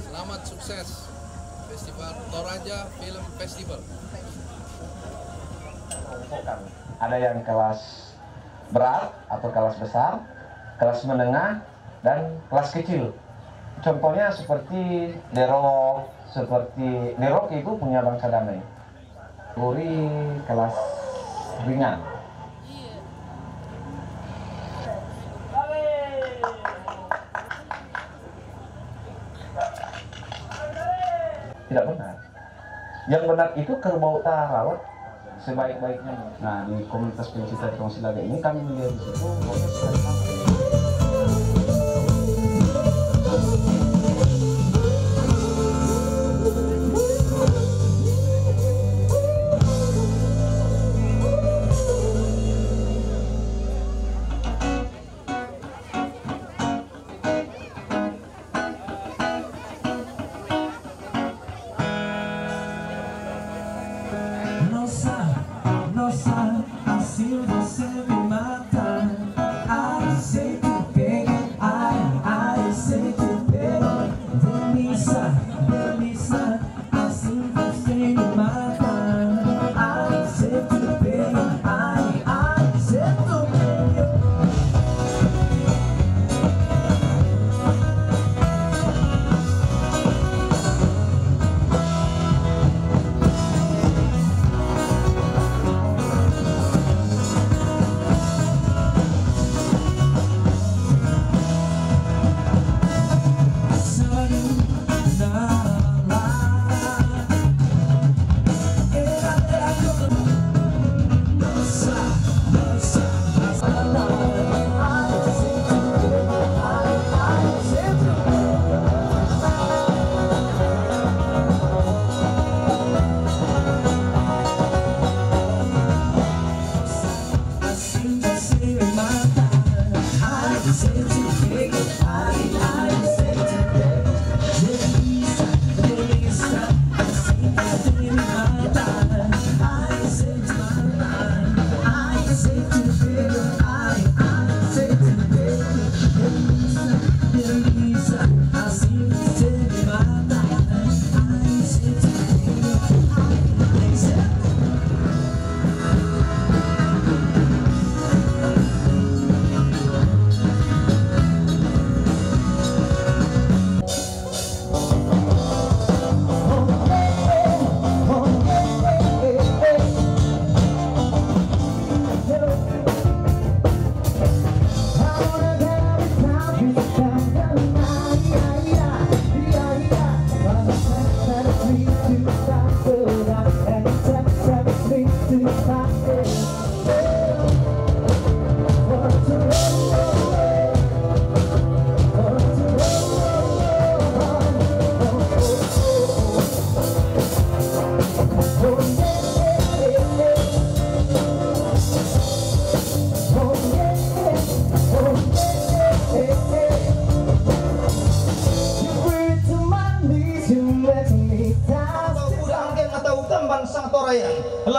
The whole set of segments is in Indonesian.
Selamat sukses Festival Toraja Film Festival. Ada yang kelas berat atau kelas besar, kelas menengah, dan kelas kecil. Contohnya seperti Derok itu punya Bangsa Damai. Kategori kelas ringan. Tidak benar. Yang benar itu kerbau rawat sebaik-baiknya. Nah, di komunitas pencinta Tong Silaga ini kami melihat di situ banyak sekali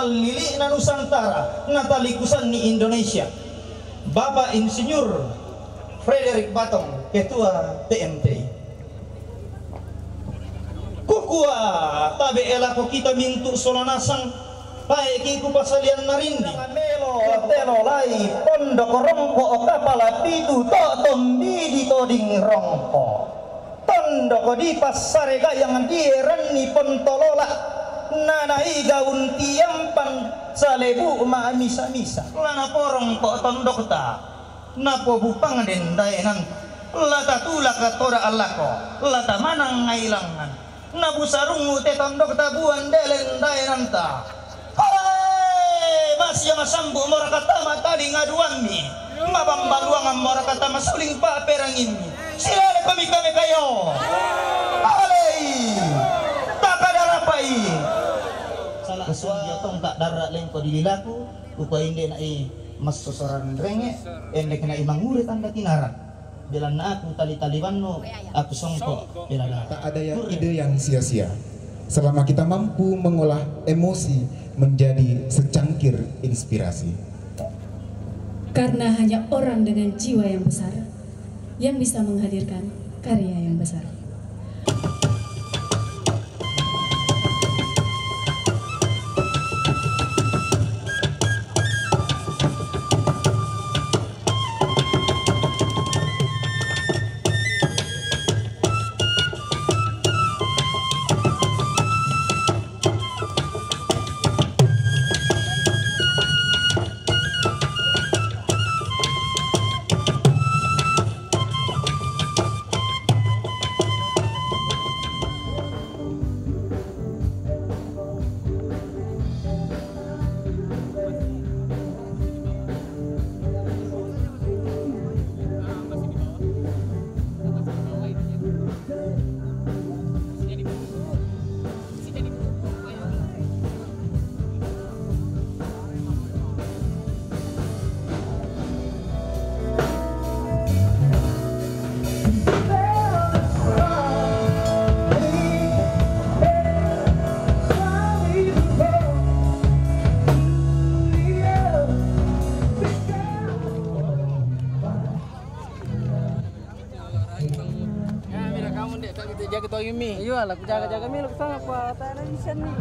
Lili na Nusantara natalikusan ni Indonesia. Bapak Insinyur Frederick Batong, Ketua TMT. Kukua tabe elako kita mintu solanasang paiki ku pasalian narindi melo telo lai pondok rongko kapala pitu to tombi di toding rongko tondoko di pasare gayang dirani pontolola nanai gaun tiampan salebu ma misa-misa lana porong kok tondok ta napo bupang dendainan lata tulak tora allako lata manang ngailangan nabu sarungu te tondok tabuan delen dainan ta hai masya masambu morakata matadi ngaduanmi mabang baluangan morakata masuling pa perangin silale kami kayo alai takadarapai salah suanya tong tak darat lengko dililaku upa inde na mas sosoran renge ende kena imang murid anda tinaran bilang na aku tali-taliban no aku songko bilang tak ada ide yang sia-sia selama kita mampu mengolah emosi menjadi secangkir inspirasi. Karena hanya orang dengan jiwa yang besar yang bisa menghadirkan karya yang besar. Jaga to Yumi. Iya lah, jaga-jaga mi lu sana pa tayo na isan ni.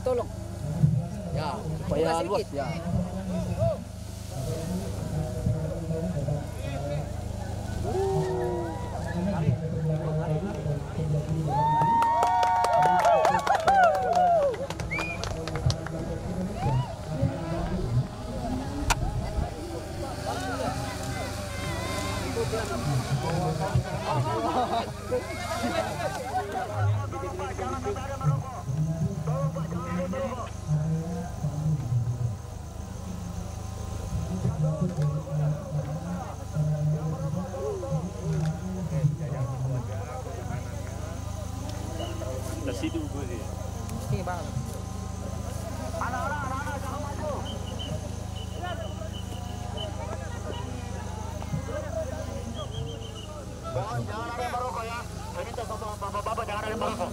Tolong. Ya, supaya luas ya. Jangan ada yang merokok ya. Saya minta sama bapak-bapak jangan ada yang merokok.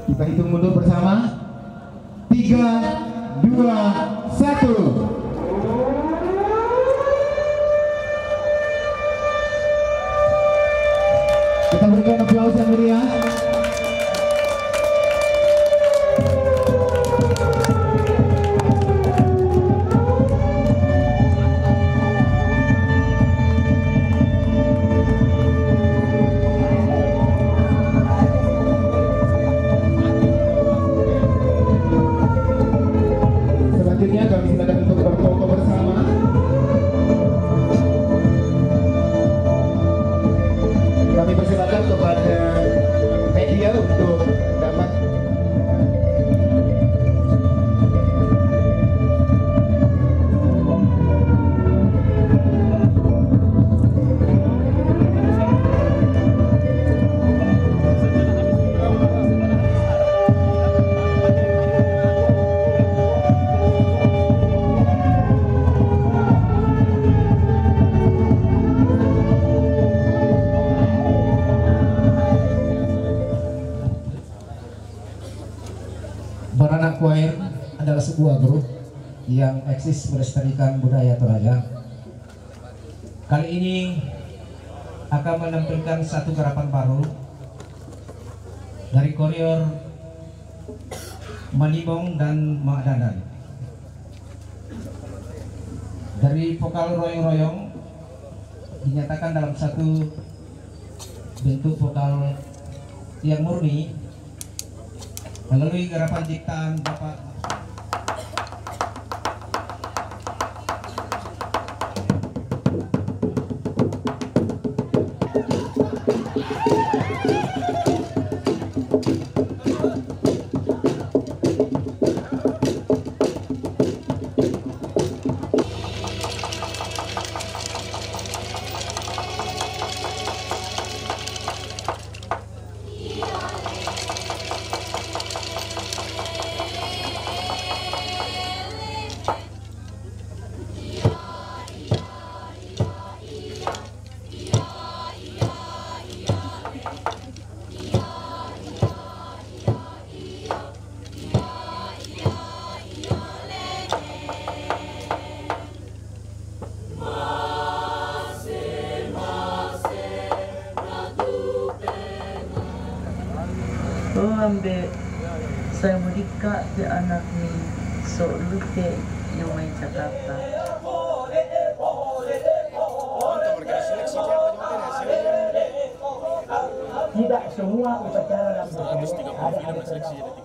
Kita hitung mundur bersama. 3, 2, 1. Kita berikan aplaus yang meriah. Selanjutnya kami silakan untuk berfoto bersama. Kami persilakan kepada media untuk dapat Baranak Choir adalah sebuah grup yang eksis melestarikan budaya Toraja. Kali ini akan menampilkan satu garapan baru dari koridor Manibong dan Mak Dadan. Dari vokal royong-royong dinyatakan dalam satu bentuk vokal yang murni melalui garapan ciptaan Bapak ambe saya menikah di anak ni so lute yang main Jakarta. Tidak semua upacara ada